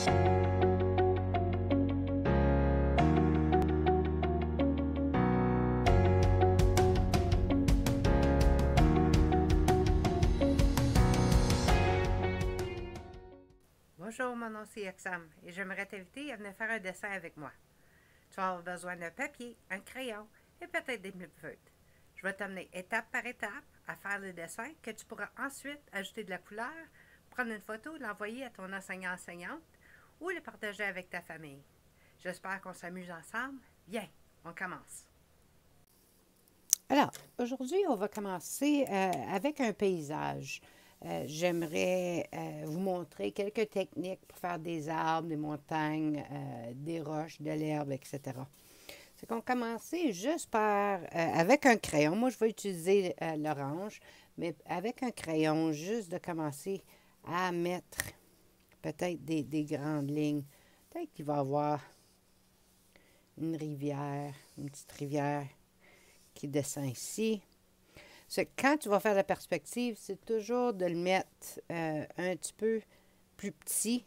Bonjour, mon nom c'est Yoxam et j'aimerais t'inviter à venir faire un dessin avec moi. Tu vas avoir besoin d'un papier, un crayon et peut-être des feutres. Je vais t'amener étape par étape à faire le dessin que tu pourras ensuite ajouter de la couleur, prendre une photo, l'envoyer à ton enseignant-enseignante ou le partager avec ta famille. J'espère qu'on s'amuse ensemble. Viens, on commence. Alors, aujourd'hui, on va commencer avec un paysage. J'aimerais vous montrer quelques techniques pour faire des arbres, des montagnes, des roches, de l'herbe, etc. C'est qu'on va commencer juste avec un crayon. Moi, je vais utiliser l'orange, mais avec un crayon, juste de commencer à mettre peut-être des grandes lignes. Peut-être qu'il va y avoir une rivière, une petite rivière qui descend ici. Quand tu vas faire la perspective, c'est toujours de le mettre un petit peu plus petit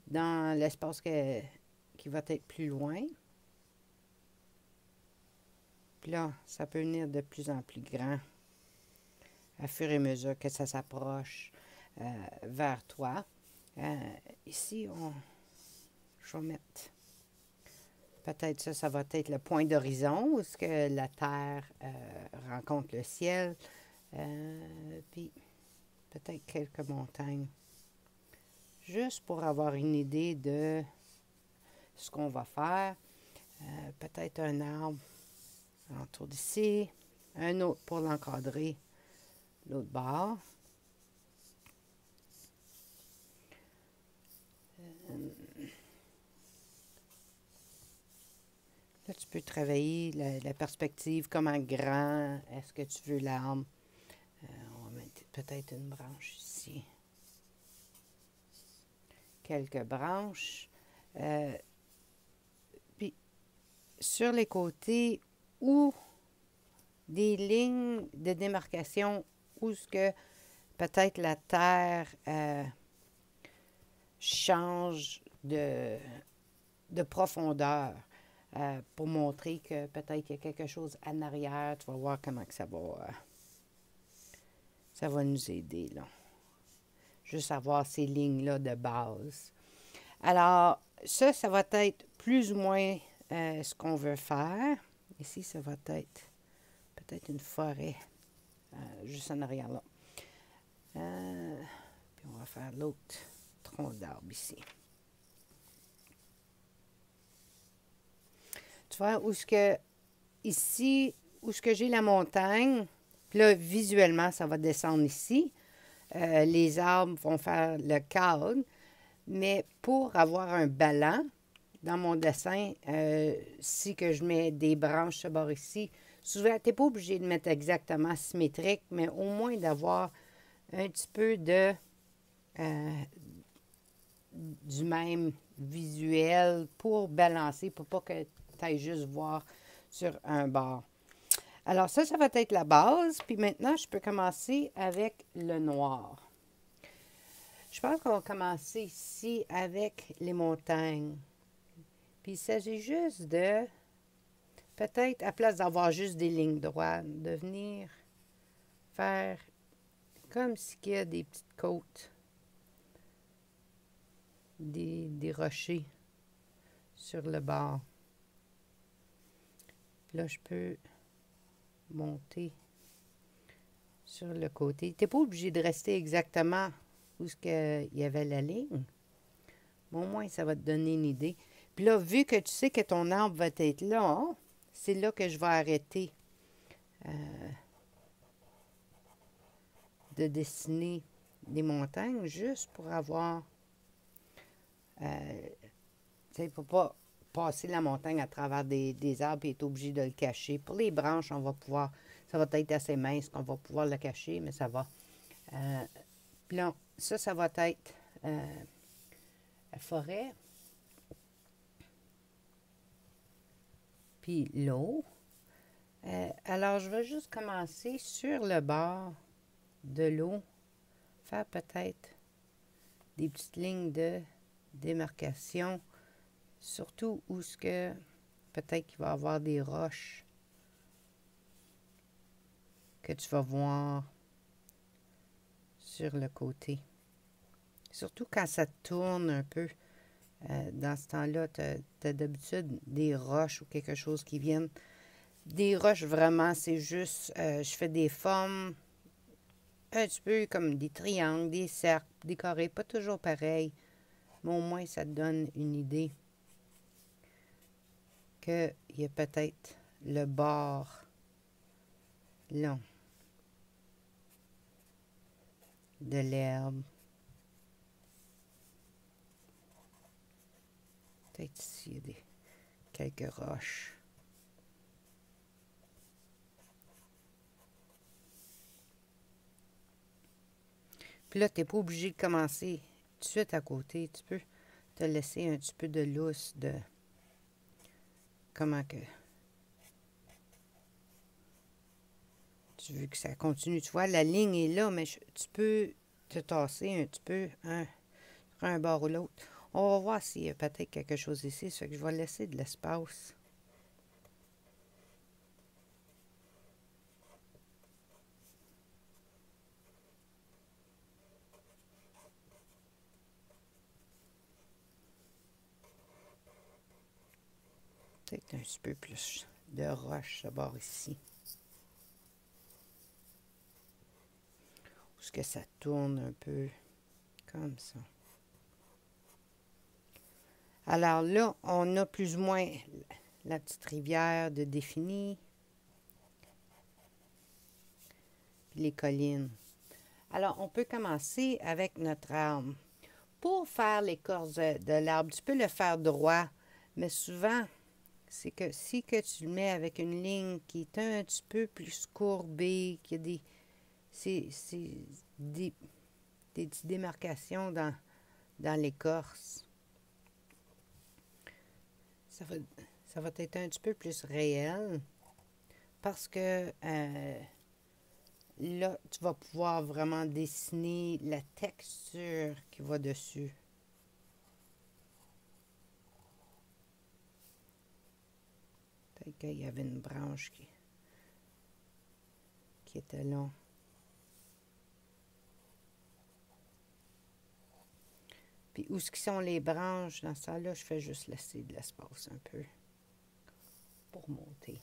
dans l'espace qui va être plus loin. Puis là, ça peut venir de plus en plus grand à fur et à mesure que ça s'approche vers toi. Ici, je vais mettre peut-être ça va être le point d'horizon où est-ce que la terre rencontre le ciel. Puis peut-être quelques montagnes. Juste pour avoir une idée de ce qu'on va faire. Peut-être un arbre autour d'ici. Un autre pour l'encadrer. L'autre bord. Là, tu peux travailler la perspective, comment grand est-ce que tu veux l'arbre. On va mettre peut-être une branche ici. Quelques branches. Puis, sur les côtés, ou des lignes de démarcation où ce que peut-être la terre change de profondeur. Pour montrer que peut-être qu'il y a quelque chose en arrière. Tu vas voir comment que ça va nous aider, là. Juste avoir ces lignes-là de base. Alors, ça va être plus ou moins ce qu'on veut faire. Ici, ça va être peut-être une forêt juste en arrière, là. Puis on va faire l'autre tronc d'arbre ici. Tu vois, ici, où ce que j'ai la montagne, puis là, visuellement, ça va descendre ici. Les arbres vont faire le cadre, mais pour avoir un ballon dans mon dessin, si que je mets des branches sur bord ici, souvent, tu n'es pas obligé de mettre exactement symétrique, mais au moins d'avoir un petit peu du même visuel pour balancer, pour pas que tu ailles juste voir sur un bord. Alors ça va être la base. Puis maintenant, je peux commencer avec le noir. Je pense qu'on va commencer ici avec les montagnes. Puis il s'agit juste de, peut-être, à place d'avoir juste des lignes droites, de venir faire comme s'il y a des petites côtes, des rochers sur le bord. Puis là, je peux monter sur le côté. Tu n'es pas obligé de rester exactement où il y avait la ligne. Mais au moins, ça va te donner une idée. Puis là, vu que tu sais que ton arbre va être là, c'est là que je vais arrêter de dessiner des montagnes juste pour avoir... tu sais, pour pas passer la montagne à travers des arbres et être obligé de le cacher. Pour les branches, on va pouvoir... Ça va être assez mince qu'on va pouvoir le cacher, mais ça va. Puis là, ça va être la forêt. Puis l'eau. Alors, je vais juste commencer sur le bord de l'eau. Faire peut-être des petites lignes de démarcation, surtout où ce que peut-être qu'il va y avoir des roches que tu vas voir sur le côté. Surtout quand ça tourne un peu. Dans ce temps-là, tu as d'habitude des roches ou quelque chose qui viennent. Des roches, vraiment, c'est juste, je fais des formes un petit peu comme des triangles, des cercles, des carrés, pas toujours pareils, mais au moins ça te donne une idée qu'il y a peut-être le bord long de l'herbe. Peut-être ici, il y a quelques roches. Puis là, tu n'es pas obligé de commencer tout de suite à côté. Tu peux te laisser un petit peu de lousse de comment que tu veux que ça continue. Tu vois, la ligne est là, mais tu peux te tasser un petit peu un bord ou l'autre. On va voir s'il y a peut-être quelque chose ici. Ça fait que je vais laisser de l'espace. Peut-être un petit peu plus de roche, ce bord ici. Est-ce que ça tourne un peu comme ça? Alors là, on a plus ou moins la petite rivière de défini. Puis les collines. Alors, on peut commencer avec notre arbre. Pour faire l'écorce de l'arbre, tu peux le faire droit, mais souvent, c'est que si que tu le mets avec une ligne qui est un petit peu plus courbée, qui a des petites démarcations dans l'écorce, ça va être un petit peu plus réel parce que là, tu vas pouvoir vraiment dessiner la texture qui va dessus. Peut-être qu'il y avait une branche qui était là. Puis où sont les branches? Dans ça là, je fais juste laisser de l'espace un peu pour monter.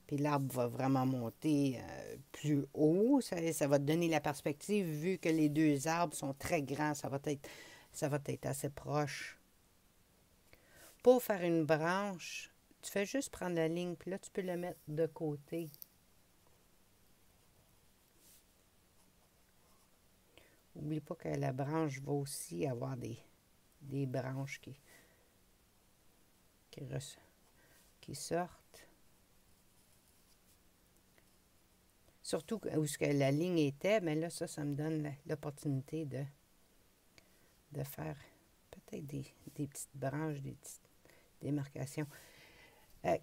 Puis l'arbre va vraiment monter plus haut. Ça va te donner la perspective, vu que les deux arbres sont très grands, ça va être assez proche. Pour faire une branche, tu fais juste prendre la ligne, puis là, tu peux la mettre de côté. N'oublie pas que la branche va aussi avoir des branches qui sortent. Surtout où ce que la ligne était, mais là, ça me donne l'opportunité de faire peut-être des petites branches, des petites démarcations.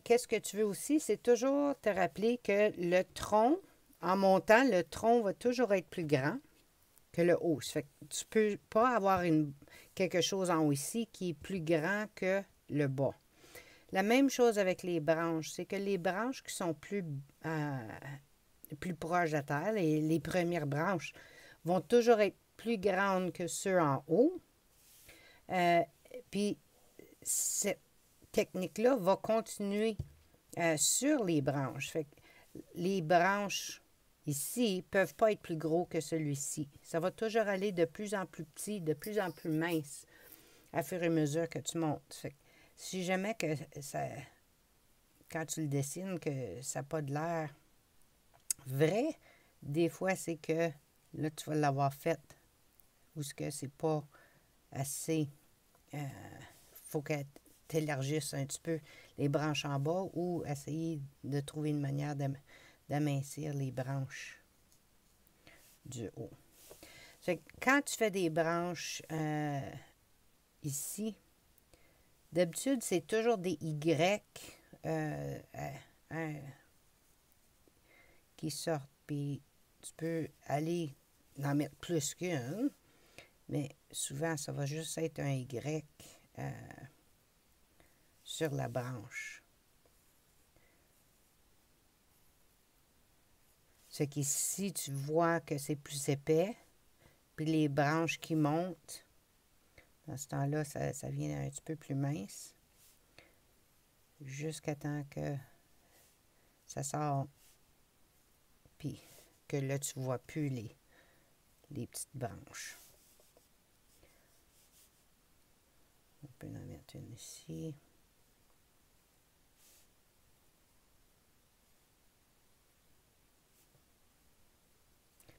Qu'est-ce que tu veux aussi? C'est toujours te rappeler que le tronc, en montant, le tronc va toujours être plus grand que le haut. Ça fait que tu ne peux pas avoir quelque chose en haut ici qui est plus grand que le bas. La même chose avec les branches, c'est que les branches qui sont plus proches de la terre, les premières branches, vont toujours être plus grandes que ceux en haut. Puis, cette technique-là va continuer sur les branches. Fait que les branches ici ne peuvent pas être plus gros que celui-ci. Ça va toujours aller de plus en plus petit, de plus en plus mince à fur et à mesure que tu montes. Fait que si jamais que ça, quand tu le dessines, que ça n'a pas de l'air vrai, des fois, c'est que là, tu vas l'avoir fait ou ce que c'est pas assez. Faut qu'elle t'élargisse un petit peu les branches en bas ou essayer de trouver une manière d'amincir les branches du haut. Fait que quand tu fais des branches ici, d'habitude, c'est toujours des Y qui sortent. Puis tu peux aller en mettre plus qu'une. mais souvent, ça va juste être un Y sur la branche. Ce qu'ici, tu vois que c'est plus épais, puis les branches qui montent, dans ce temps-là, ça vient un petit peu plus mince, jusqu'à temps que ça sort, puis que là, tu vois plus les petites branches. On peut en mettre une ici.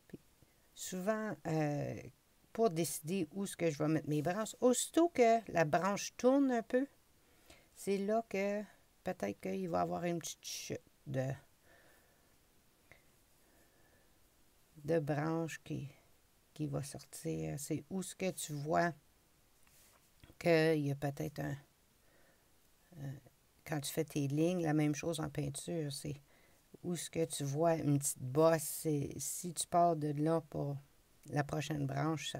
Puis, souvent, pour décider où est-ce que je vais mettre mes branches, aussitôt que la branche tourne un peu, c'est là que peut-être qu'il va y avoir une petite chute de branches qui va sortir. C'est où ce que tu vois qu'il y a peut-être quand tu fais tes lignes, la même chose en peinture, c'est où ce que tu vois une petite bosse. Si tu pars de là pour la prochaine branche,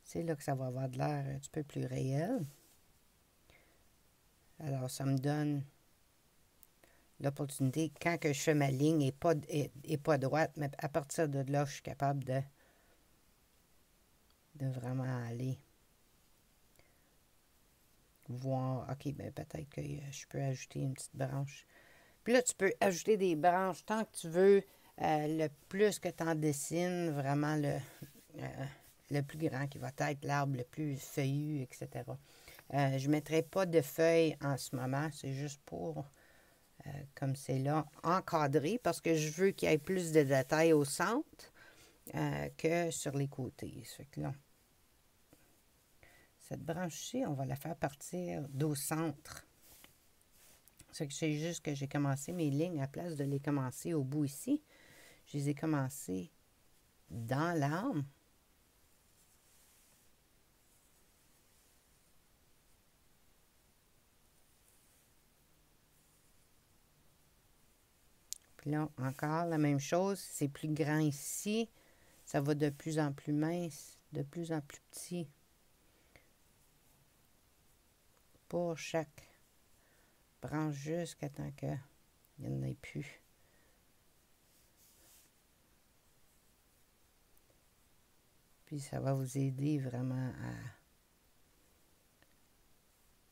c'est là que ça va avoir de l'air un petit peu plus réel. Alors, ça me donne l'opportunité, quand que je fais ma ligne et pas droite, mais à partir de là, je suis capable de vraiment aller voir, OK, ben peut-être que je peux ajouter une petite branche. Puis là, tu peux ajouter des branches tant que tu veux. Le plus que tu en dessines, vraiment le plus grand qui va être l'arbre le plus feuillu, etc. Je ne mettrai pas de feuilles en ce moment. C'est juste pour, comme c'est là, encadrer parce que je veux qu'il y ait plus de détails au centre que sur les côtés. Ça fait que là, cette branche-ci, on va la faire partir d'au centre. C'est juste que j'ai commencé mes lignes à place de les commencer au bout ici. Je les ai commencées dans l'arbre. Puis là, encore la même chose. C'est plus grand ici. Ça va de plus en plus mince, de plus en plus petit. Pour chaque branche jusqu'à temps qu'il n'y en ait plus. Puis ça va vous aider vraiment à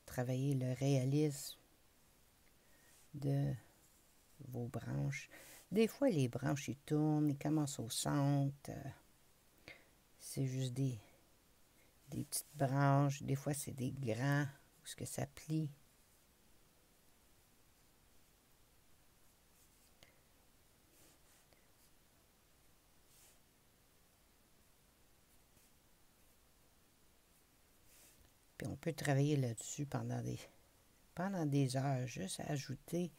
travailler le réalisme de vos branches. Des fois, les branches, ils tournent, ils commencent au centre. C'est juste des petites branches. Des fois, c'est des grands, où est-ce que ça plie. Puis on peut travailler là-dessus pendant des heures, juste à ajouter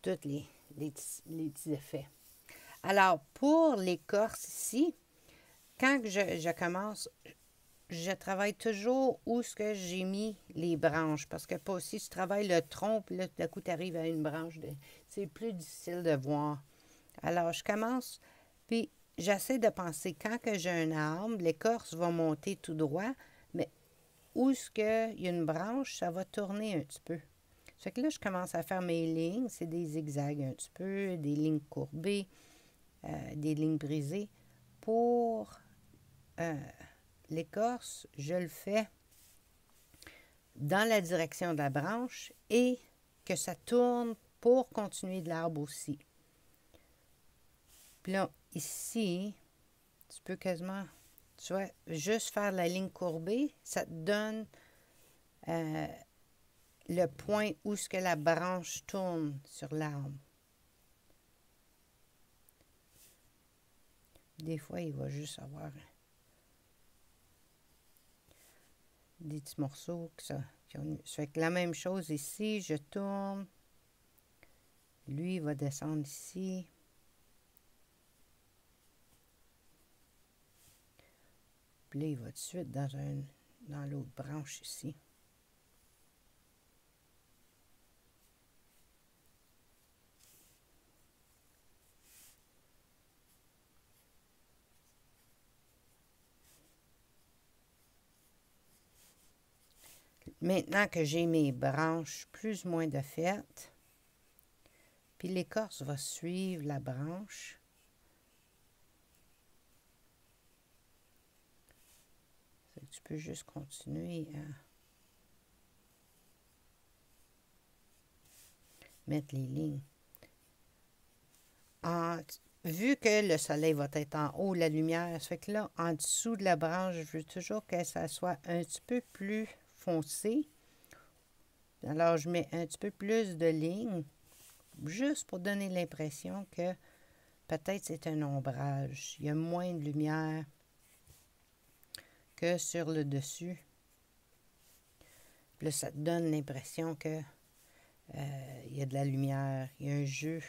tous les petits effets. Alors, pour l'écorce ici, quand je commence, je travaille toujours où est-ce que j'ai mis les branches. Parce que pas aussi, tu travailles le tronc, puis là, tout à coup, tu arrives à une branche. C'est plus difficile de voir. Alors, je commence, puis j'essaie de penser, quand que j'ai un arbre, l'écorce va monter tout droit, mais où est-ce qu'il y a une branche, ça va tourner un petit peu. Ça fait que là, je commence à faire mes lignes. C'est des zigzags un petit peu, des lignes courbées, des lignes brisées. Pour l'écorce, je le fais dans la direction de la branche et que ça tourne pour continuer de l'arbre aussi. Puis là, ici, tu peux quasiment, tu vois, juste faire la ligne courbée, ça te donne le point où ce que la branche tourne sur l'arbre. Des fois, il va juste avoir des petits morceaux qui ont... Ça fait que la même chose ici, je tourne. Lui, il va descendre ici. Puis là, il va tout de suite dans l'autre branche ici. Maintenant que j'ai mes branches plus ou moins de faites, puis l'écorce va suivre la branche. Tu peux juste continuer à mettre les lignes. Vu que le soleil va être en haut, la lumière, ça fait que là, en dessous de la branche, je veux toujours que ça soit un petit peu plus foncé. Alors, je mets un petit peu plus de lignes, juste pour donner l'impression que peut-être c'est un ombrage. Il y a moins de lumière que sur le dessus. Puis là, ça te donne l'impression que il y a de la lumière, il y a un jeu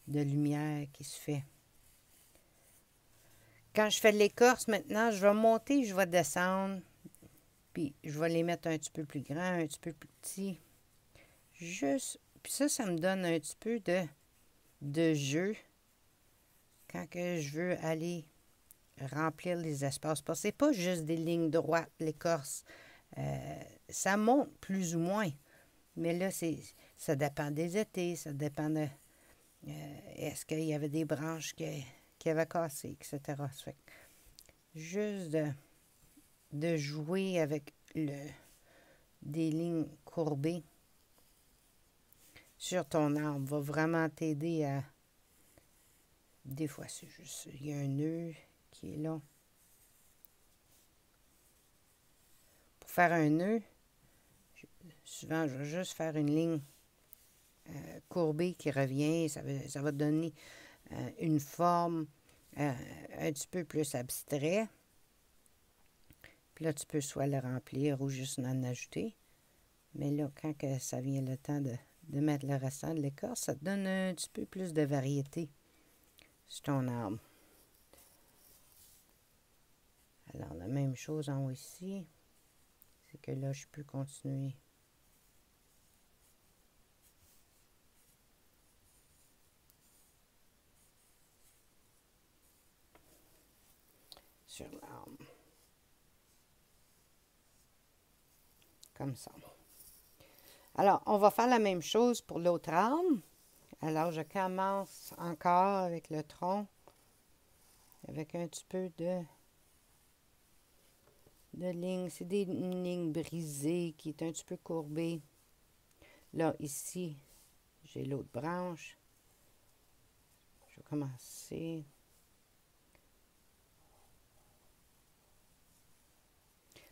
de lumière qui se fait. Quand je fais de l'écorce, maintenant, je vais monter, je vais descendre, puis je vais les mettre un petit peu plus grands, un petit peu plus petits. Juste, puis ça me donne un petit peu de jeu quand que je veux aller remplir les espaces. Parce que c'est pas juste des lignes droites, l'écorce. Ça monte plus ou moins. Mais là, ça dépend des étés, ça dépend de... est-ce qu'il y avait des branches qui avaient cassé, etc. Ça fait juste de jouer avec des lignes courbées sur ton arbre va vraiment t'aider à... Des fois, c'est juste... Il y a un nœud qui est là. Pour faire un nœud, souvent, je vais juste faire une ligne courbée qui revient. Ça va donner une forme un petit peu plus abstrait. Puis là, tu peux soit le remplir ou juste en ajouter. Mais là, quand que ça vient le temps de mettre le restant de l'écorce, ça te donne un petit peu plus de variété sur ton arbre. Alors, la même chose en haut ici, c'est que là, je peux continuer. Sur l'arbre. Comme ça. Alors, on va faire la même chose pour l'autre arbre. Alors, je commence encore avec le tronc, avec un petit peu de lignes. C'est des lignes brisées qui est un petit peu courbée. Là, ici, j'ai l'autre branche. Je vais commencer.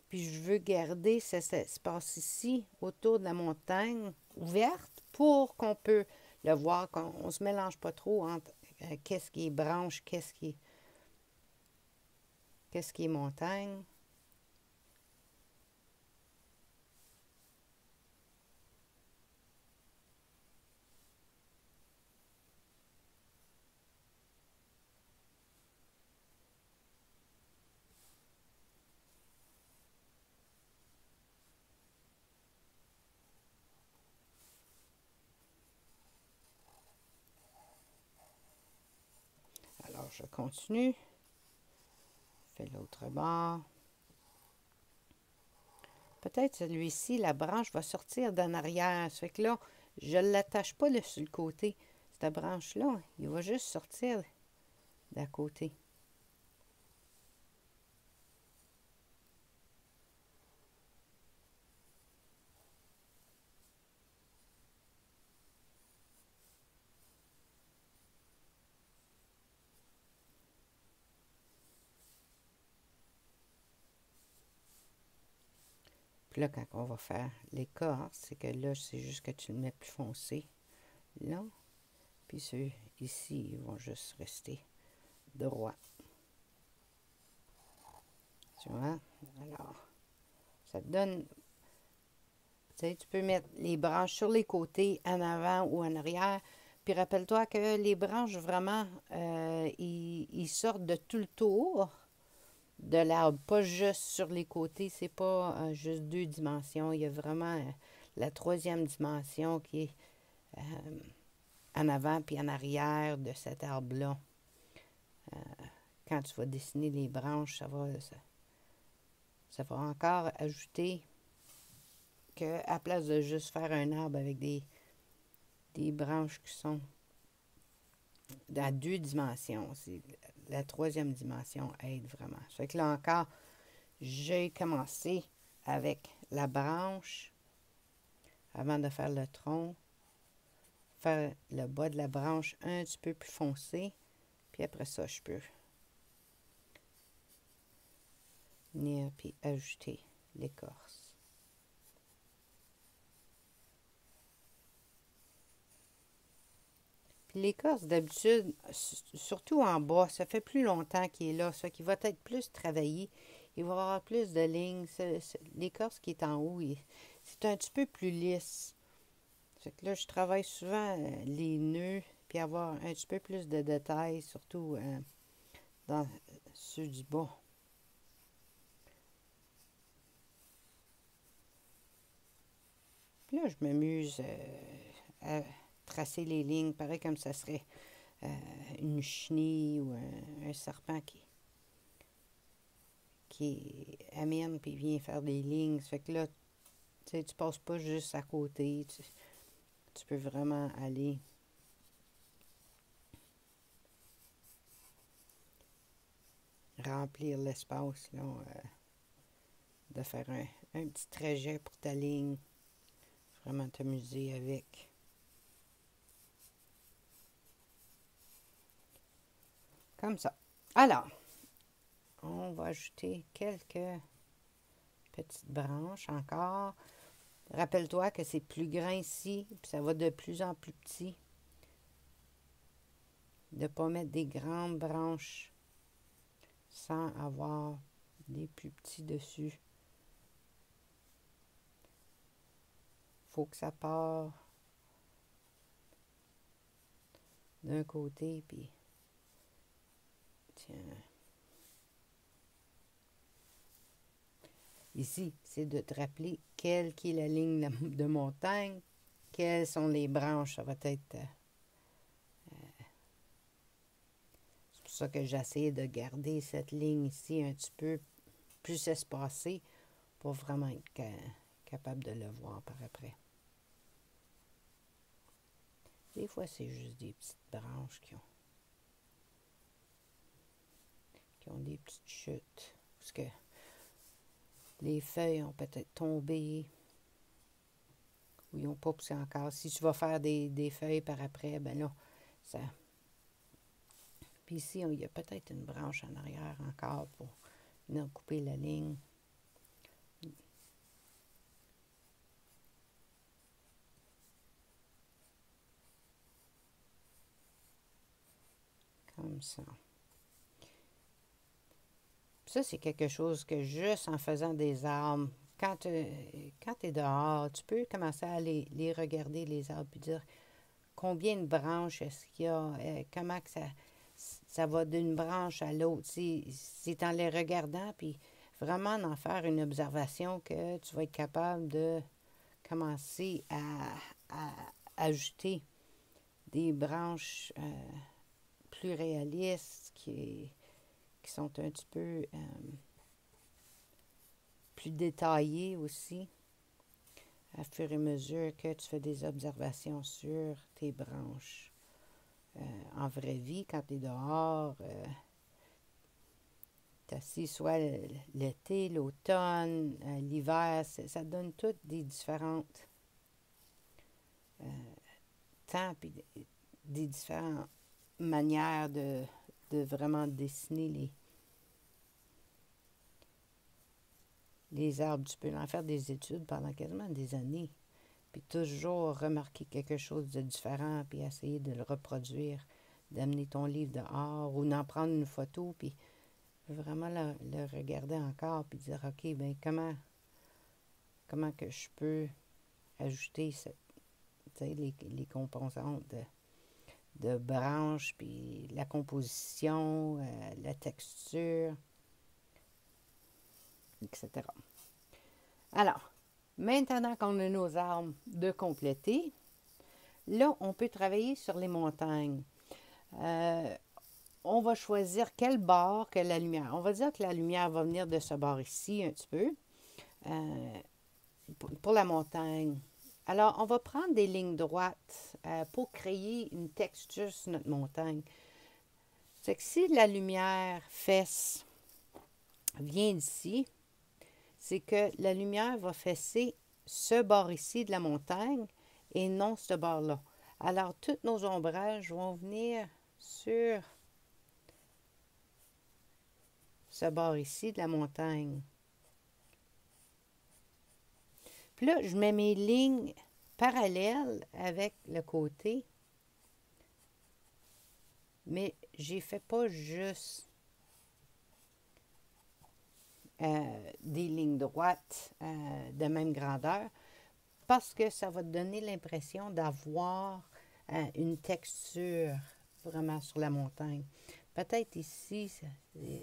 Puis je veux garder cet espace ici, autour de la montagne, ouverte, pour qu'on peut le voir, qu'on ne se mélange pas trop entre qu'est-ce qui est branche, qu'est-ce qui est montagne. Alors, je continue. Je fais l'autre bord. Peut-être celui-ci, la branche va sortir d'en arrière. Ça fait que là, je ne l'attache pas là, sur le côté. Cette branche-là, il va juste sortir d'à côté. Puis là, quand on va faire l'écorce, c'est que là, c'est juste que tu le mets plus foncé. Là. Puis ceux ici, ils vont juste rester droits. Tu vois? Alors, ça te donne... Tu sais, tu peux mettre les branches sur les côtés, en avant ou en arrière. Puis rappelle-toi que les branches, vraiment, ils sortent de tout le tour de l'arbre, pas juste sur les côtés. C'est pas juste deux dimensions. Il y a vraiment la troisième dimension qui est en avant puis en arrière de cet arbre-là. Quand tu vas dessiner les branches, ça va encore ajouter qu'à place de juste faire un arbre avec des branches qui sont à 2 dimensions. La 3e dimension aide vraiment. Ça fait que là encore, j'ai commencé avec la branche avant de faire le tronc. Faire le bas de la branche un petit peu plus foncé. Puis après ça, je peux venir puis ajouter l'écorce. Puis l'écorce, d'habitude, surtout en bas, ça fait plus longtemps qu'il est là. Ça fait qu'il va être plus travaillé. Il va avoir plus de lignes. L'écorce qui est en haut, c'est un petit peu plus lisse. Fait que là, je travaille souvent les nœuds, puis avoir un petit peu plus de détails, surtout dans ceux du bas. Puis là, je m'amuse à tracer les lignes, pareil comme ça serait une chenille ou un serpent qui amène puis vient faire des lignes. Ça fait que là, tu sais, tu passes pas juste à côté. Tu peux vraiment aller remplir l'espace, là, de faire un petit trajet pour ta ligne. Vraiment t'amuser avec. Comme ça. Alors, on va ajouter quelques petites branches encore. Rappelle-toi que c'est plus grand ici, puis ça va de plus en plus petit. De ne pas mettre des grandes branches sans avoir des plus petits dessus. Faut que ça part d'un côté, puis tiens. Ici, c'est de te rappeler quelle qui est la ligne de montagne, quelles sont les branches. Ça va être... c'est pour ça que j'essaie de garder cette ligne ici un petit peu plus espacée pour vraiment être capable de le voir par après. Des fois, c'est juste des petites branches qui ont des petites chutes. Parce que les feuilles ont peut-être tombé ou ils n'ont pas poussé encore. Si tu vas faire des feuilles par après, ben là, ça... Puis ici, il y a peut-être une branche en arrière encore pour venir couper la ligne. Comme ça. Ça, c'est quelque chose que juste en faisant des arbres, quand tu es dehors, tu peux commencer à les regarder, les arbres, puis dire combien de branches est-ce qu'il y a, comment que ça va d'une branche à l'autre. C'est en les regardant, puis vraiment d'en faire une observation que tu vas être capable de commencer à ajouter des branches plus réalistes qui sont un petit peu plus détaillées aussi, à fur et à mesure que tu fais des observations sur tes branches. En vraie vie, quand tu es dehors, tu es assis soit l'été, l'automne, l'hiver, ça donne toutes des différentes temps puis des différentes manières de vraiment dessiner les arbres. Tu peux en faire des études pendant quasiment des années, puis toujours remarquer quelque chose de différent, puis essayer de le reproduire, d'amener ton livre dehors ou d'en prendre une photo, puis vraiment le regarder encore, puis dire, OK, ben comment que je peux ajouter les composantes de branches, puis la composition, la texture, etc. Alors, maintenant qu'on a nos arbres de compléter, là, on peut travailler sur les montagnes. On va choisir quel bord que la lumière. On va dire que la lumière va venir de ce bord ici un petit peu. pour la montagne. Alors, on va prendre des lignes droites pour créer une texture sur notre montagne. C'est que si la lumière fesse vient d'ici, c'est que la lumière va fesser ce bord ici de la montagne et non ce bord-là. Alors, tous nos ombrages vont venir sur ce bord ici de la montagne. Puis là, je mets mes lignes parallèles avec le côté, mais je ne fais pas juste des lignes droites de même grandeur, parce que ça va te donner l'impression d'avoir une texture vraiment sur la montagne. Peut-être ici, tu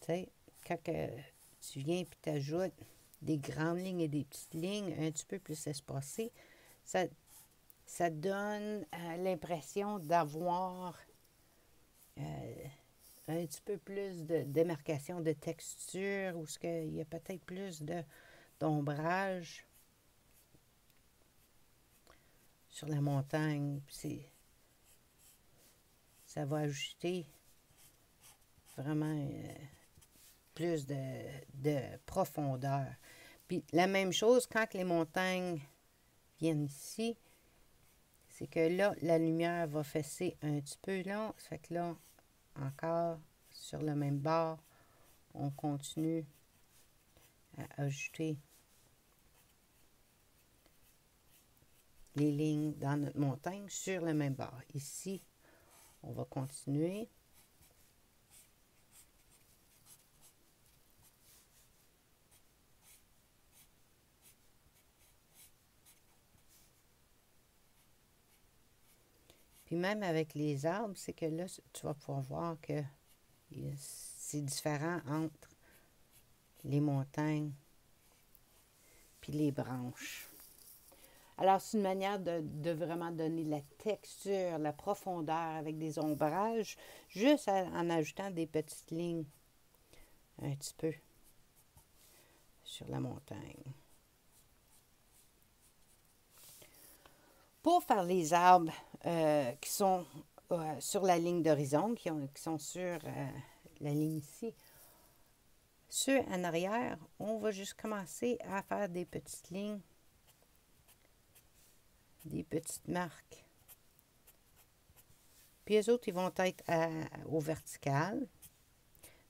sais, quand tu viens et tu ajoutes des grandes lignes et des petites lignes un petit peu plus espacées, ça donne l'impression d'avoir un petit peu plus de démarcation de texture, ou ce qu'il y a peut-être plus d'ombrage sur la montagne. Ça va ajouter vraiment plus de profondeur. Puis la même chose quand les montagnes viennent ici, c'est que là, la lumière va fesser un petit peu là. Ça fait que là, encore sur le même bord, on continue à ajouter les lignes dans notre montagne sur le même bord. Ici, on va continuer. Puis même avec les arbres, c'est que là, tu vas pouvoir voir que c'est différent entre les montagnes puis les branches. Alors, c'est une manière de vraiment donner la texture, la profondeur avec des ombrages, juste en ajoutant des petites lignes un petit peu sur la montagne. Pour faire les arbres qui sont sur la ligne d'horizon, qui sont sur la ligne ici, ceux en arrière, on va juste commencer à faire des petites lignes, des petites marques. Puis les autres, ils vont être au vertical,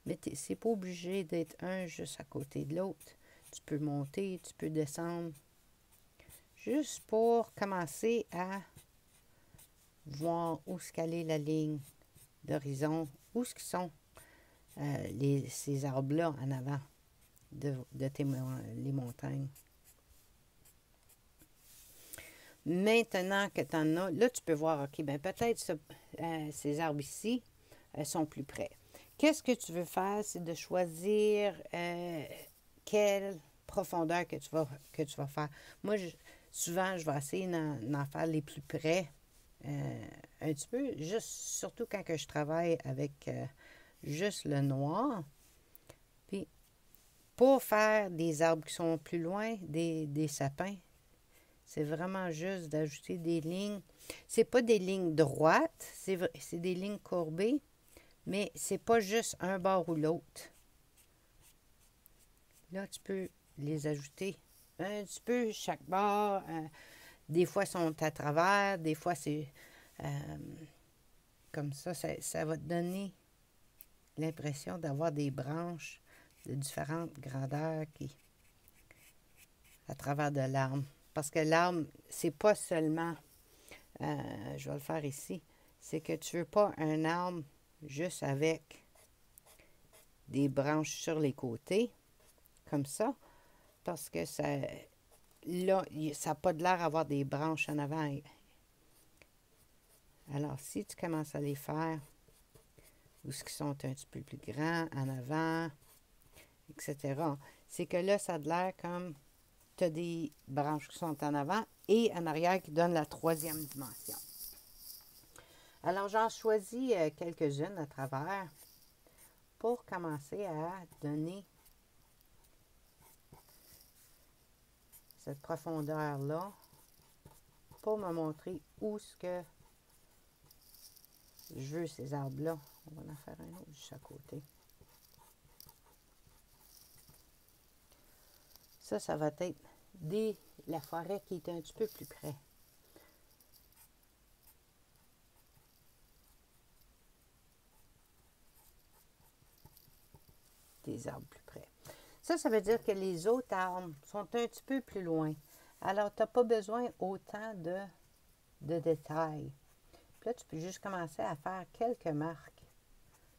mais c'est pas obligé d'être un juste à côté de l'autre. Tu peux monter, tu peux descendre, juste pour commencer à voir où est-ce qu'elle est la ligne d'horizon, où est-ce qu'ils sont ces arbres-là en avant de les montagnes. Maintenant que tu en as, là, tu peux voir, OK, bien peut-être ces arbres ici sont plus près. Qu'est-ce que tu veux faire? C'est de choisir quelle profondeur que tu vas faire. Moi, souvent, je vais essayer d'en faire les plus près un petit peu, juste surtout quand que je travaille avec juste le noir. Puis, pour faire des arbres qui sont plus loin, des sapins, c'est vraiment juste d'ajouter des lignes. C'est pas des lignes droites, c'est des lignes courbées, mais c'est pas juste un bord ou l'autre. Là, tu peux les ajouter un petit peu chaque bord. Des fois, ils sont à travers, des fois, c'est comme ça. Ça va te donner l'impression d'avoir des branches de différentes grandeurs à travers de l'arbre. Parce que l'arbre, c'est pas seulement, je vais le faire ici, c'est que tu veux pas un arbre juste avec des branches sur les côtés, comme ça, parce que ça, là, ça n'a pas de l'air d'avoir des branches en avant. Alors, si tu commences à les faire, ou ce qui sont un petit peu plus grands, en avant, etc., c'est que là, ça a de l'air comme tu as des branches qui sont en avant et en arrière qui donnent la troisième dimension. Alors, j'en choisis quelques-unes à travers pour commencer à donner cette profondeur-là pour me montrer où ce que je veux ces arbres-là. On va en faire un autre juste à côté. Ça va être la forêt qui est un petit peu plus près. Des arbres plus près. Ça veut dire que les autres arbres sont un petit peu plus loin. Alors, tu n'as pas besoin autant de détails. Puis là, tu peux juste commencer à faire quelques marques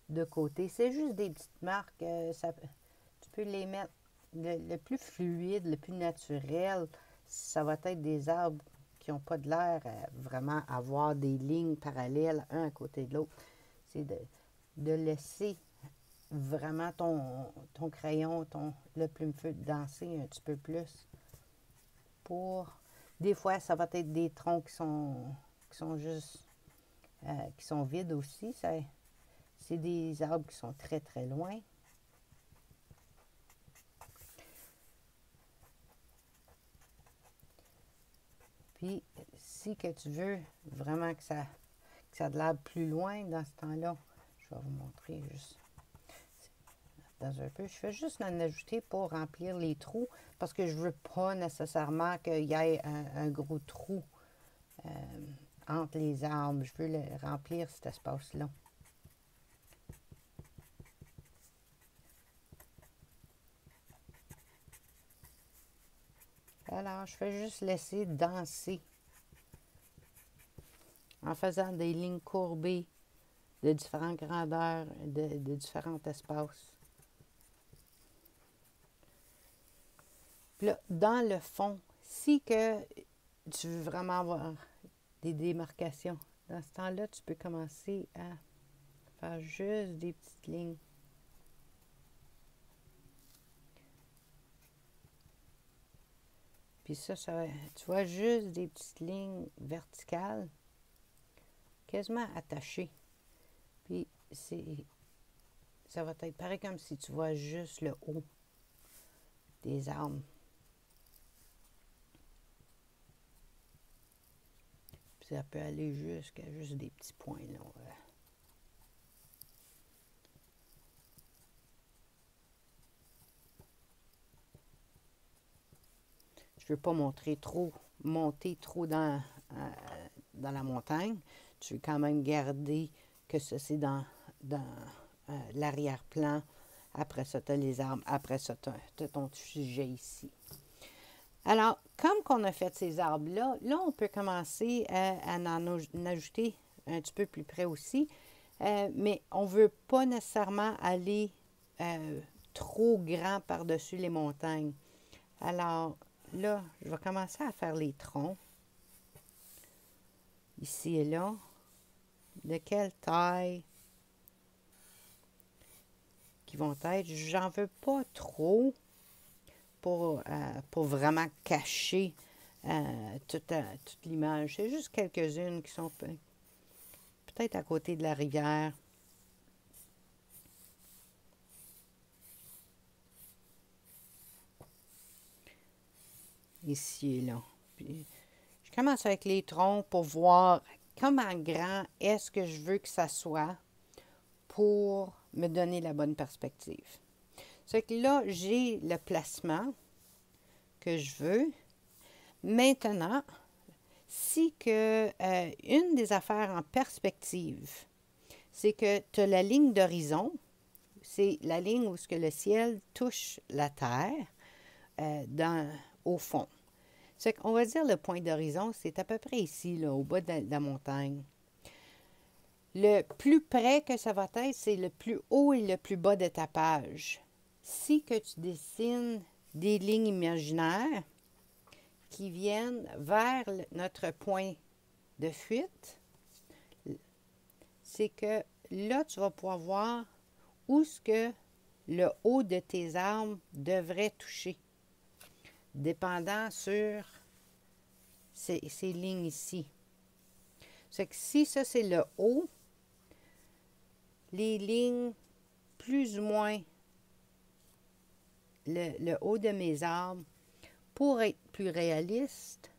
de côté. C'est juste des petites marques. Tu peux les mettre le plus fluide, le plus naturel. Ça va être des arbres qui n'ont pas de l'air vraiment avoir des lignes parallèles un à côté de l'autre. C'est de laisser vraiment ton crayon, le plume-feu danser un petit peu plus. Des fois, ça va être des troncs qui sont juste qui sont vides aussi. C'est des arbres qui sont très très loin. Puis, si que tu veux vraiment que ça a de l'air plus loin dans ce temps-là, je vais vous montrer juste dans un peu. Je fais juste en ajouter pour remplir les trous parce que je ne veux pas nécessairement qu'il y ait un gros trou entre les arbres. Je veux remplir cet espace-là. Alors, je fais juste laisser danser en faisant des lignes courbées de différentes grandeurs, de différents espaces. Puis là, dans le fond, si que tu veux vraiment avoir des démarcations, dans ce temps-là, tu peux commencer à faire juste des petites lignes. Puis ça, tu vois, juste des petites lignes verticales, quasiment attachées. Puis ça va être pareil comme si tu vois juste le haut des arbres. Puis ça peut aller jusqu'à juste des petits points là. Je ne veux pas monter trop dans la montagne. Tu veux quand même garder que ça, c'est dans l'arrière-plan. Après ça, tu as les arbres. Après ça, tu as ton sujet ici. Alors, comme qu'on a fait ces arbres-là, là, on peut commencer à en ajouter un petit peu plus près aussi. Mais on ne veut pas nécessairement aller trop grand par-dessus les montagnes. Alors, là, je vais commencer à faire les troncs. Ici et là. De quelle taille qui vont être. J'en veux pas trop pour vraiment cacher toute l'image. C'est juste quelques-unes qui sont peut-être à côté de la rivière. Ici et là. Puis, je commence avec les troncs pour voir comment grand est-ce que je veux que ça soit pour me donner la bonne perspective. C'est que là, j'ai le placement que je veux. Maintenant, si que une des affaires en perspective, c'est que tu as la ligne d'horizon, c'est la ligne où ce que le ciel touche la terre au fond. C'est qu'on va dire le point d'horizon, c'est à peu près ici, là, au bas de la montagne. Le plus près que ça va être, c'est le plus haut et le plus bas de ta page. Si que tu dessines des lignes imaginaires qui viennent vers notre point de fuite, c'est que là, tu vas pouvoir voir où ce que le haut de tes arbres devrait toucher, dépendant sur ces lignes ici. C'est que si ça, c'est le haut, les lignes plus ou moins le haut de mes arbres pour être plus réaliste,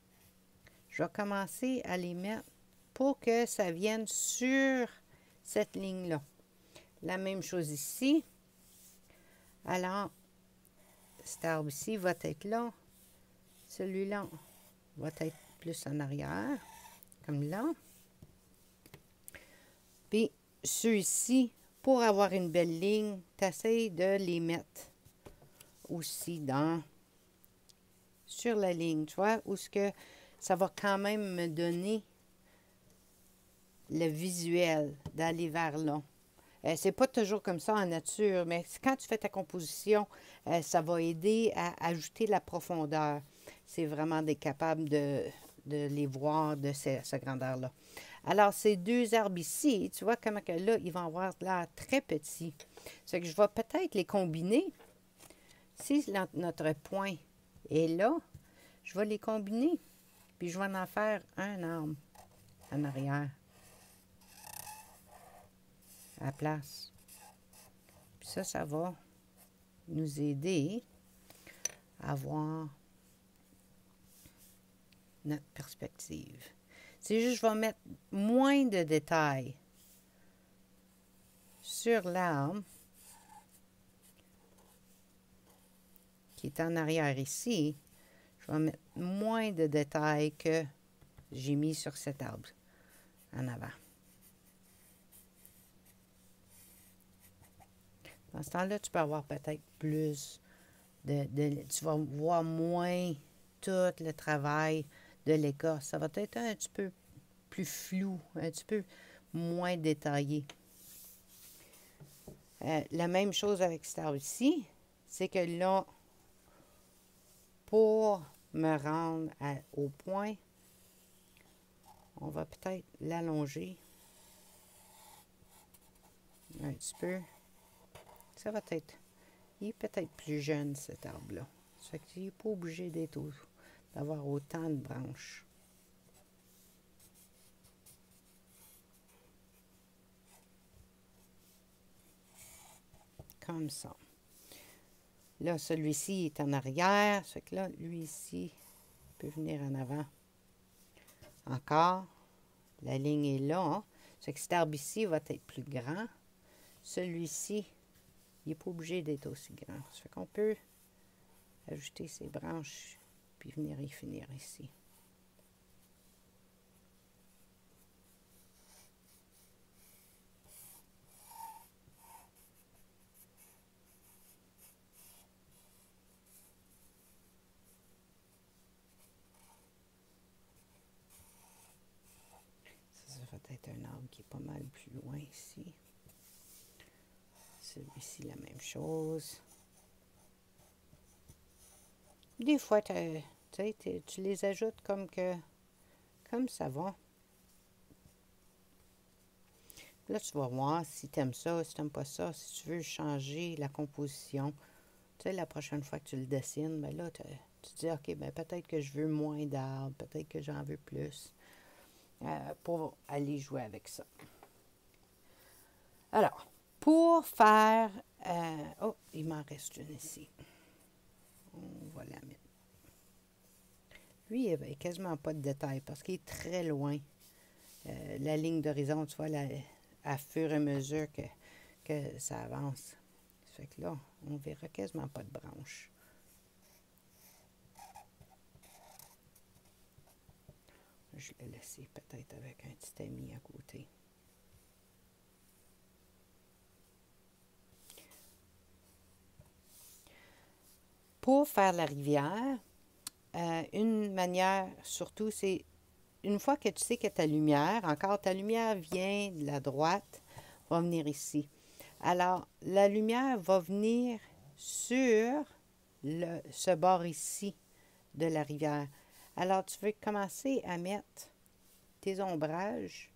je vais commencer à les mettre pour que ça vienne sur cette ligne-là. La même chose ici. Alors, cet arbre ici va être là. Celui-là va être plus en arrière, comme là. Puis, ceux-ci, pour avoir une belle ligne, tu essaies de les mettre aussi sur la ligne, tu vois, où ce que ça va quand même me donner le visuel d'aller vers là. C'est pas toujours comme ça en nature, mais quand tu fais ta composition, ça va aider à ajouter la profondeur. C'est vraiment d'être capable de les voir de cette grandeur-là. Alors, ces deux arbres ici, tu vois comment que là, ils vont avoir l'air très petits. C'est que je vais peut-être les combiner. Si notre point est là, je vais les combiner. Puis je vais en faire un arbre en arrière. À la place. Puis ça va nous aider à voir notre perspective. C'est juste, je vais mettre moins de détails sur l'arbre qui est en arrière ici. Je vais mettre moins de détails que j'ai mis sur cet arbre en avant. Dans ce temps-là, tu peux avoir peut-être plus tu vas voir moins tout le travail de l'écorce. Ça va être un petit peu plus flou, un petit peu moins détaillé. La même chose avec cet arbre ici, c'est que là, pour me rendre au point, on va peut-être l'allonger un petit peu. Ça va être... Il est peut-être plus jeune, cet arbre-là. Ça fait qu'il n'est pas obligé d'avoir autant de branches. Comme ça. Là, celui-ci est en arrière. Ça fait que là, lui ici, peut venir en avant. Encore. La ligne est là. Hein? Ça fait que cet arbre ici va être plus grand. Celui-ci, il n'est pas obligé d'être aussi grand. Ça fait qu'on peut ajouter ses branches puis venir y finir ici. Ça va être un arbre qui est pas mal plus loin ici. Celui-ci, la même chose. Des fois, tu les ajoutes comme ça va. Là, tu vas voir si tu aimes ça, si tu n'aimes pas ça, si tu veux changer la composition. Tu sais, la prochaine fois que tu le dessines, ben là, tu te dis, OK, ben peut-être que je veux moins d'arbres, peut-être que j'en veux plus, pour aller jouer avec ça. Alors, pour faire... oh, il m'en reste une ici. On va la mettre. Lui, il n'y a quasiment pas de détails parce qu'il est très loin. La ligne d'horizon, tu vois, à fur et à mesure que ça avance. Ça fait que là, on verra quasiment pas de branches. Je l'ai laissé peut-être avec un petit ami à côté. Pour faire la rivière, une manière surtout, c'est une fois que tu sais que ta lumière vient de la droite, va venir ici. Alors, la lumière va venir sur ce bord ici de la rivière. Alors, tu veux commencer à mettre tes ombrages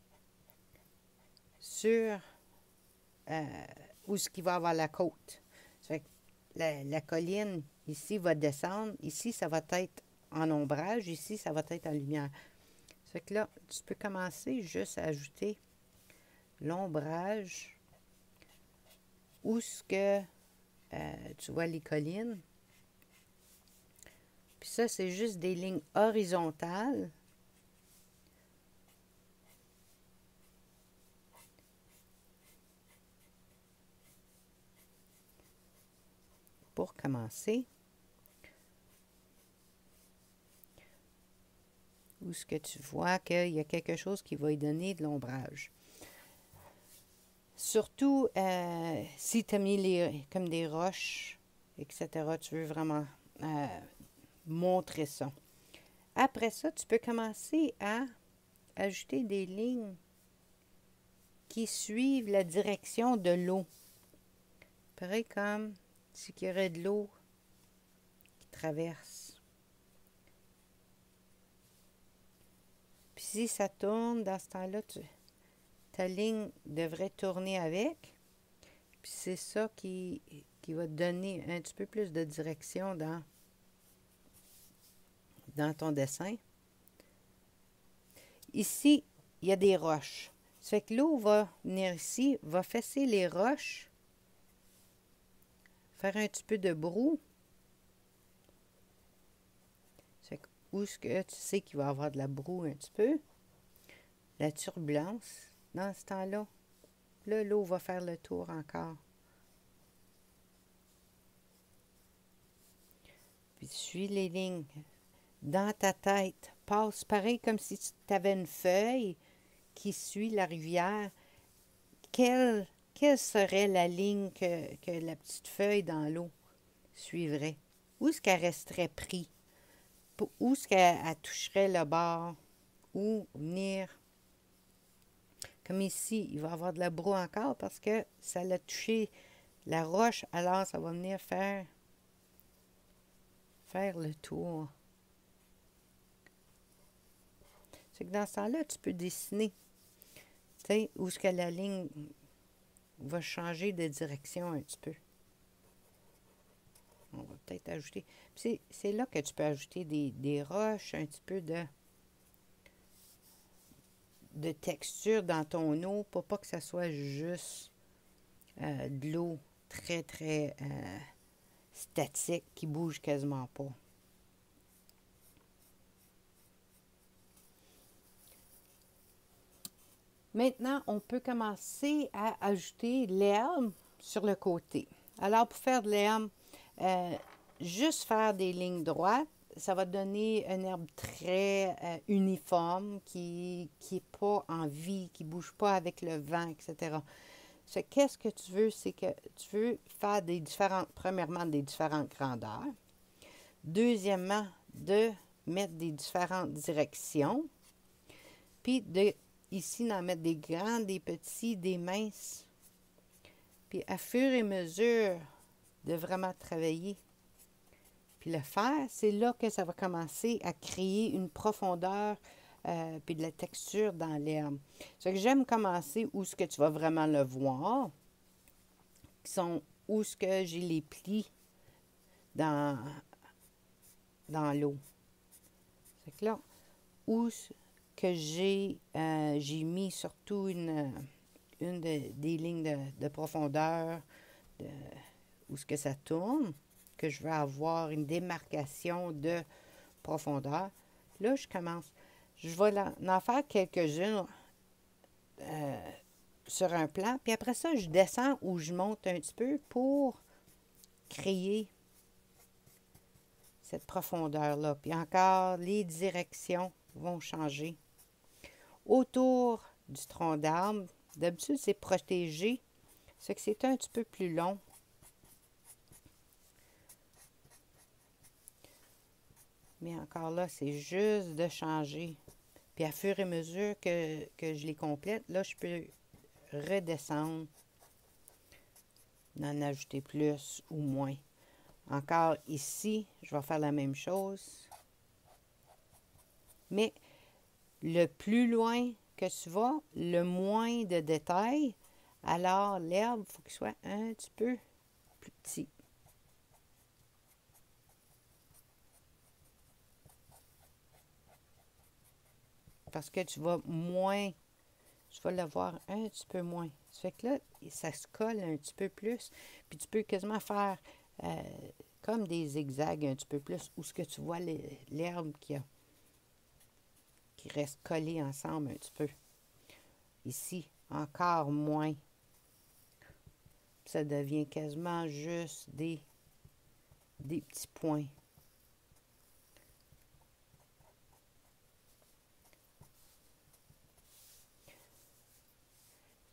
sur où ce qui va avoir la côte. Ça fait que la colline ici va descendre. Ici, ça va être en ombrage. Ici, ça va être en lumière. Ça fait que là, tu peux commencer juste à ajouter l'ombrage où ce que tu vois les collines. Puis ça, c'est juste des lignes horizontales. Pour commencer. Où est-ce que tu vois qu'il y a quelque chose qui va y donner de l'ombrage. Surtout si tu as mis comme des roches, etc., tu veux vraiment montrer ça. Après ça, tu peux commencer à ajouter des lignes qui suivent la direction de l'eau. Pareil comme s'il y aurait de l'eau qui traverse. Puis si ça tourne, dans ce temps-là, ta ligne devrait tourner avec. Puis c'est ça qui va te donner un petit peu plus de direction dans ton dessin. Ici, il y a des roches. Ça fait que l'eau va venir ici, va fesser les roches, faire un petit peu de brou. Ça fait que où est-ce que tu sais qu'il va y avoir de la broue un petit peu? La turbulence, dans ce temps-là. Là, l'eau va faire le tour encore. Puis tu suis les lignes. Dans ta tête, passe pareil comme si tu avais une feuille qui suit la rivière. Quelle serait la ligne que la petite feuille dans l'eau suivrait? Où est-ce qu'elle resterait prise? Où est-ce qu'elle toucherait le bord? Ou venir... Comme ici, il va y avoir de la broue encore parce que ça l'a touché la roche. Alors, ça va venir faire le tour. C'est que dans ce temps-là, tu peux dessiner. Tu sais, où est-ce que la ligne va changer de direction un petit peu. On va peut-être ajouter... C'est là que tu peux ajouter des roches, un petit peu de texture dans ton eau pour pas que ça soit juste de l'eau très, très statique qui bouge quasiment pas. Maintenant, on peut commencer à ajouter l'herbe sur le côté. Alors, pour faire de l'herbe, juste faire des lignes droites, ça va donner une herbe très uniforme, qui n'est pas en vie, qui ne bouge pas avec le vent, etc. Qu'est-ce que tu veux? C'est que tu veux faire premièrement, des différentes grandeurs. Deuxièmement, de mettre des différentes directions. Puis ici, d'en mettre des grands, des petits, des minces. Puis à fur et à mesure de vraiment travailler, puis le faire, c'est là que ça va commencer à créer une profondeur puis de la texture dans l'herbe. C'est que j'aime commencer où ce que tu vas vraiment le voir, qui sont où ce que j'ai les plis dans l'eau. C'est que là, où que j'ai mis surtout des lignes de profondeur, où ce que ça tourne, que je veux avoir une démarcation de profondeur. Là, je commence. Je vais en faire quelques-unes sur un plan. Puis après ça, je descends ou je monte un petit peu pour créer cette profondeur-là. Puis encore, les directions vont changer. Autour du tronc d'arbre, d'habitude, c'est protégé. C'est que c'est un petit peu plus long. Mais encore là, c'est juste de changer. Puis à fur et à mesure que je les complète, là, je peux redescendre, en ajouter plus ou moins. Encore ici, je vais faire la même chose. Mais le plus loin que tu vas, le moins de détails. Alors, l'herbe, il faut qu'il soit un petit peu plus petit. Parce que tu vas le voir un petit peu moins. Ça fait que là, ça se colle un petit peu plus. Puis tu peux quasiment faire comme des zigzags un petit peu plus, où ce que tu vois l'herbe qui reste collée ensemble un petit peu. Ici, encore moins. Ça devient quasiment juste des petits points.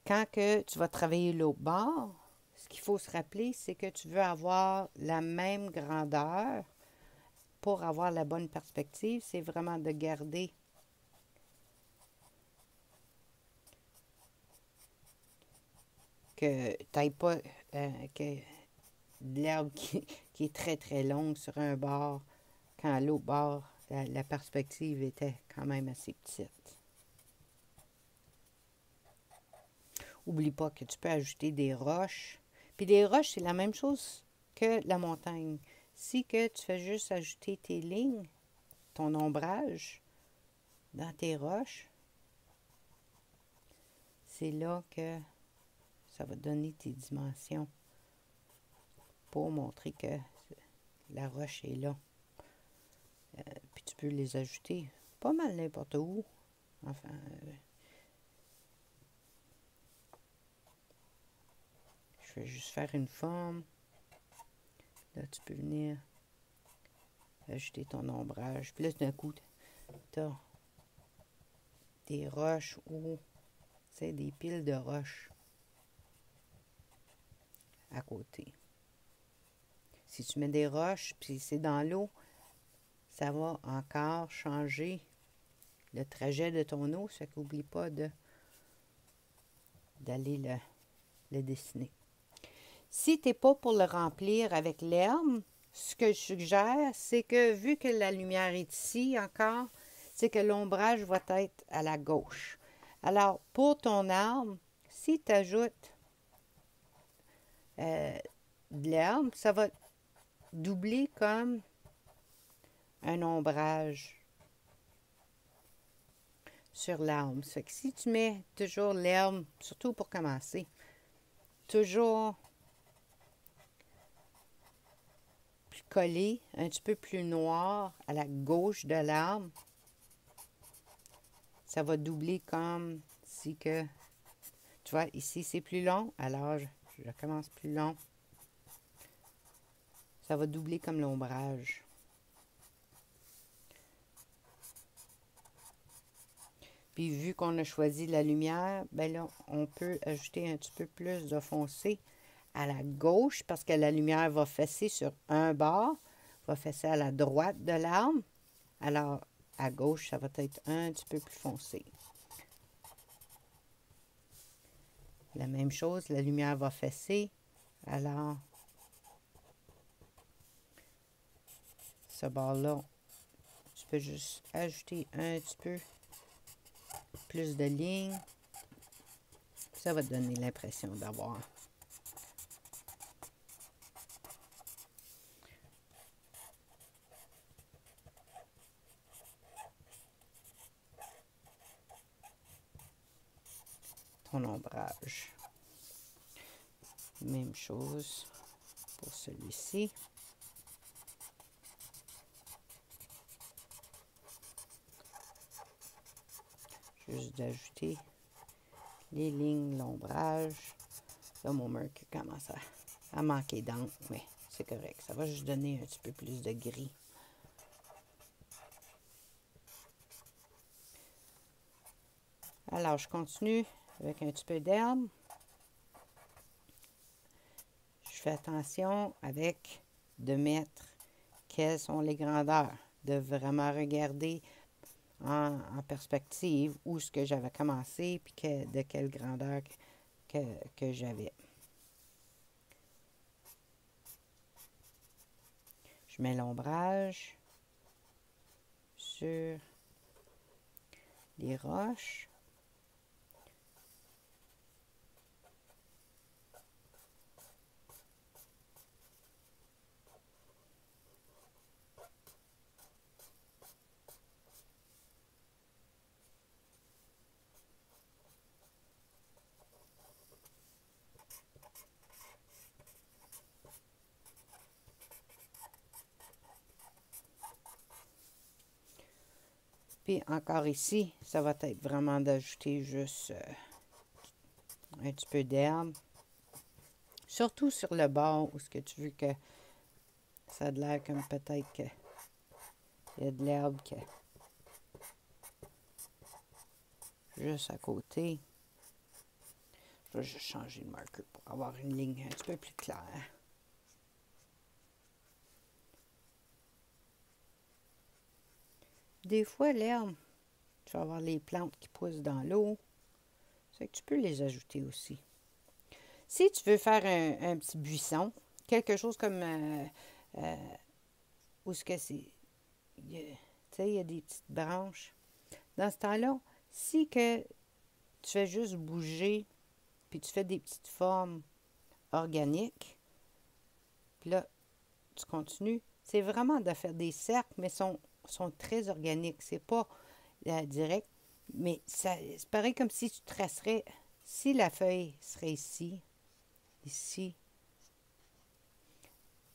Quand que tu vas travailler l'autre bord, ce qu'il faut se rappeler, c'est que tu veux avoir la même grandeur pour avoir la bonne perspective. C'est vraiment de garder que tu n'ailles pas que de l'herbe qui est très très longue sur un bord, quand à l'autre bord, la perspective était quand même assez petite. Oublie pas que tu peux ajouter des roches. Puis les roches, c'est la même chose que la montagne. Si que tu fais juste ajouter tes lignes, ton ombrage dans tes roches, c'est là que ça va donner tes dimensions pour montrer que la roche est là. Puis tu peux les ajouter pas mal n'importe où. Enfin, je vais juste faire une forme. Là, tu peux venir ajouter ton ombrage. Puis là, d'un coup, tu as des roches ou des piles de roches à côté. Si tu mets des roches, puis c'est dans l'eau, ça va encore changer le trajet de ton eau. Ça fait qu'oublie pas d'aller le dessiner. Si tu n'es pas pour le remplir avec l'herbe, ce que je suggère, c'est que vu que la lumière est ici encore, c'est que l'ombrage va être à la gauche. Alors, pour ton arbre, si tu ajoutes de l'herbe, ça va doubler comme un ombrage sur l'arbre. Ça fait que si tu mets toujours l'herbe, surtout pour commencer, toujours plus collé, un petit peu plus noir à la gauche de l'arbre, ça va doubler comme si que, tu vois, ici c'est plus long, alors je commence plus long. Ça va doubler comme l'ombrage. Puis vu qu'on a choisi la lumière, ben là, on peut ajouter un petit peu plus de foncé à la gauche parce que la lumière va fesser sur un bord, va fesser à la droite de l'arbre. Alors, à gauche, ça va être un petit peu plus foncé. La même chose, la lumière va fesser. Alors, ce bord-là, tu peux juste ajouter un petit peu plus de lignes. Ça va te donner l'impression d'avoir ton ombrage. Même chose pour celui-ci. Juste d'ajouter les lignes, l'ombrage. Là, mon mur qui commence à manquer d'encre, mais c'est correct. Ça va juste donner un petit peu plus de gris. Alors, je continue avec un petit peu d'herbe. Je fais attention avec de mettre quelles sont les grandeurs, de vraiment regarder en perspective où ce que j'avais commencé puis de quelle grandeur que j'avais. Je mets l'ombrage sur les roches. Puis encore ici, ça va être vraiment d'ajouter juste un petit peu d'herbe. Surtout sur le bord où ce que tu veux que ça a l'air comme peut-être qu'il y a de l'herbe juste à côté. Je vais juste changer le marqueur pour avoir une ligne un petit peu plus claire. Des fois, l'herbe, tu vas avoir les plantes qui poussent dans l'eau. C'est que tu peux les ajouter aussi. Si tu veux faire un petit buisson, quelque chose comme où ce que c'est, tu sais, il y a des petites branches. Dans ce temps-là, si que tu fais juste bouger, puis tu fais des petites formes organiques, puis là, tu continues, c'est vraiment de faire des cercles, mais sont très organiques. C'est pas direct, mais c'est pareil comme si tu tracerais, si la feuille serait ici, ici.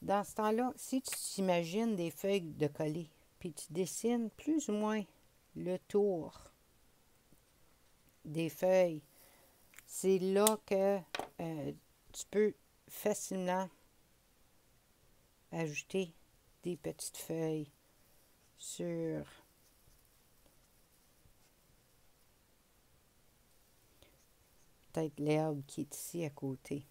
Dans ce temps-là, si tu t'imagines des feuilles de coller, puis tu dessines plus ou moins le tour des feuilles, c'est là que tu peux facilement ajouter des petites feuilles sur peut-être l'herbe qui est ici à côté.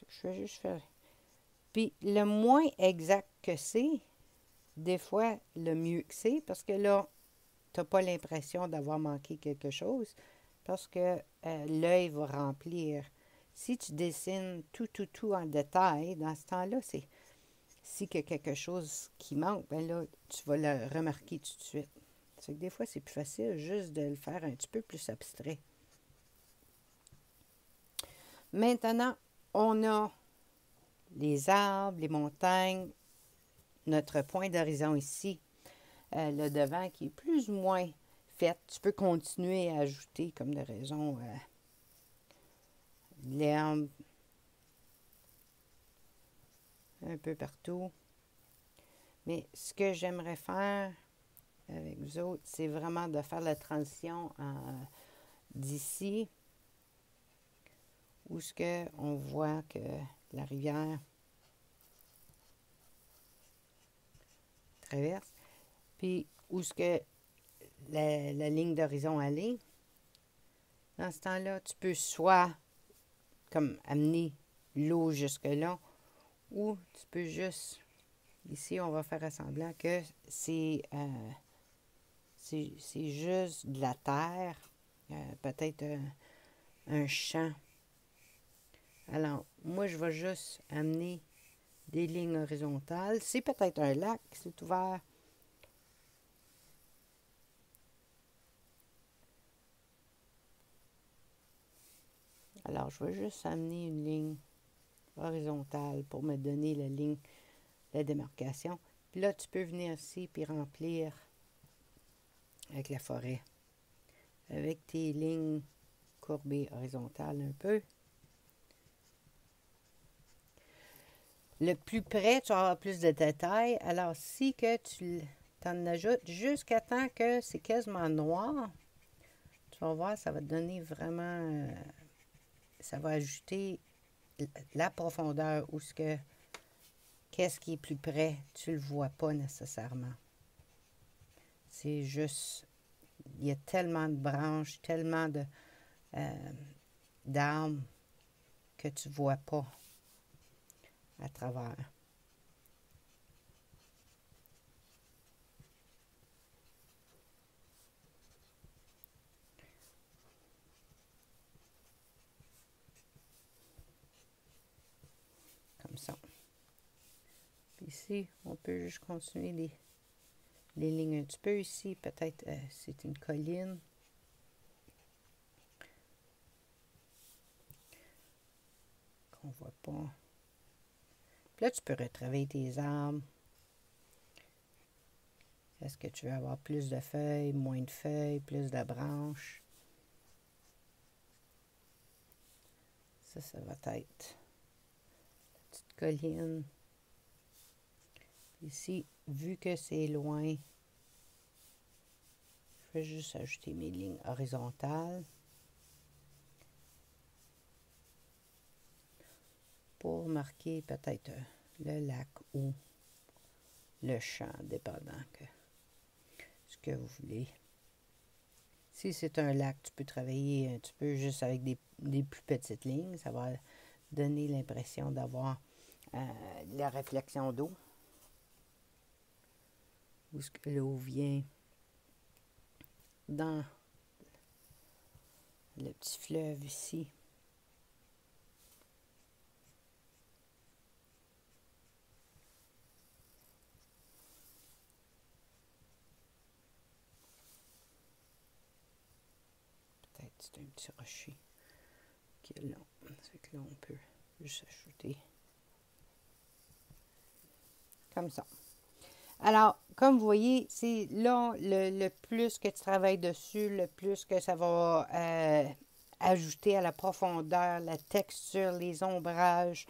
Je vais juste faire. Puis le moins exact que c'est, des fois, le mieux que c'est, parce que là, tu n'as pas l'impression d'avoir manqué quelque chose, parce que l'œil va remplir. Si tu dessines tout en détail, dans ce temps-là, c'est si il y a quelque chose qui manque, bien là, tu vas le remarquer tout de suite. C'est que des fois, c'est plus facile juste de le faire un petit peu plus abstrait. Maintenant, on a les arbres, les montagnes, notre point d'horizon ici, le devant qui est plus ou moins fait. Tu peux continuer à ajouter comme de raison de l'herbe un peu partout. Mais ce que j'aimerais faire avec vous autres, c'est vraiment de faire la transition d'ici, où ce que on voit que la rivière traverse, puis où ce que la ligne d'horizon allait. Dans ce temps-là, tu peux soit comme amener l'eau jusque-là, ou tu peux juste, ici, on va faire semblant que c'est juste de la terre, peut-être un champ. Alors, moi, je vais juste amener des lignes horizontales. C'est peut-être un lac, c'est ouvert. Alors, je vais juste amener une ligne horizontale pour me donner la ligne de démarcation. Puis là, tu peux venir ici puis remplir avec la forêt. Avec tes lignes courbées horizontales un peu. Le plus près, tu vas avoir plus de détails. Alors, si que tu t'en ajoutes jusqu'à temps que c'est quasiment noir, tu vas voir, ça va te donner vraiment... ça va ajouter la profondeur ou ce que... Qu'est-ce qui est plus près, tu le vois pas nécessairement. C'est juste... Il y a tellement de branches, tellement d'arbres que tu vois pas à travers. Comme ça. Puis ici, on peut juste continuer les lignes un petit peu ici. Peut-être c'est une colline. Qu'on voit pas. Puis là, tu peux retravailler tes arbres. Est-ce que tu veux avoir plus de feuilles, moins de feuilles, plus de branches? Ça va être la petite colline. Ici, vu que c'est loin, je vais juste ajouter mes lignes horizontales pour marquer peut-être le lac ou le champ, dépendant que ce que vous voulez. Si c'est un lac, tu peux travailler un petit peu juste avec des plus petites lignes. Ça va donner l'impression d'avoir la réflexion d'eau. Où est-ce que l'eau vient dans le petit fleuve ici. Peut-être c'est un petit rocher qui est long. C'est que là, on peut juste ajouter comme ça. Alors, comme vous voyez, c'est là, le plus que tu travailles dessus, le plus que ça va ajouter à la profondeur, la texture, les ombrages.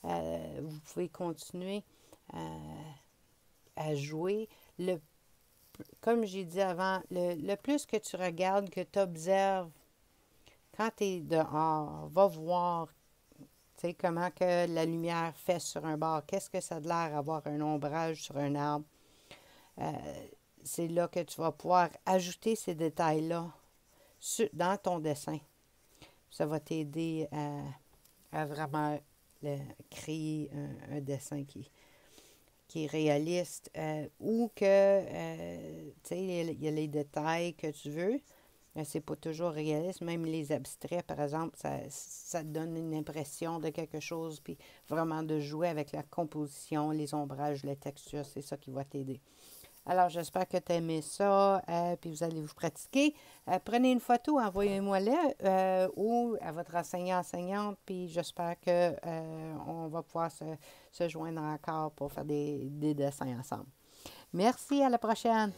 Vous pouvez continuer à jouer. Comme j'ai dit avant, le plus que tu regardes, que tu observes, quand tu es dehors, va voir comment que la lumière fait sur un bord. Qu'est-ce que ça a l'air d'avoir un ombrage sur un arbre? C'est là que tu vas pouvoir ajouter ces détails-là dans ton dessin. Ça va t'aider à vraiment créer un dessin qui est réaliste ou que, tu sais, il y a les détails que tu veux. C'est pas toujours réaliste. Même les abstraits, par exemple, ça te donne une impression de quelque chose, puis vraiment de jouer avec la composition, les ombrages, les textures, c'est ça qui va t'aider. Alors, j'espère que tu as aimé ça, puis vous allez vous pratiquer. Prenez une photo, envoyez-moi-la ou à votre enseignante, puis j'espère qu'on va pouvoir se joindre encore pour faire des dessins ensemble. Merci, à la prochaine!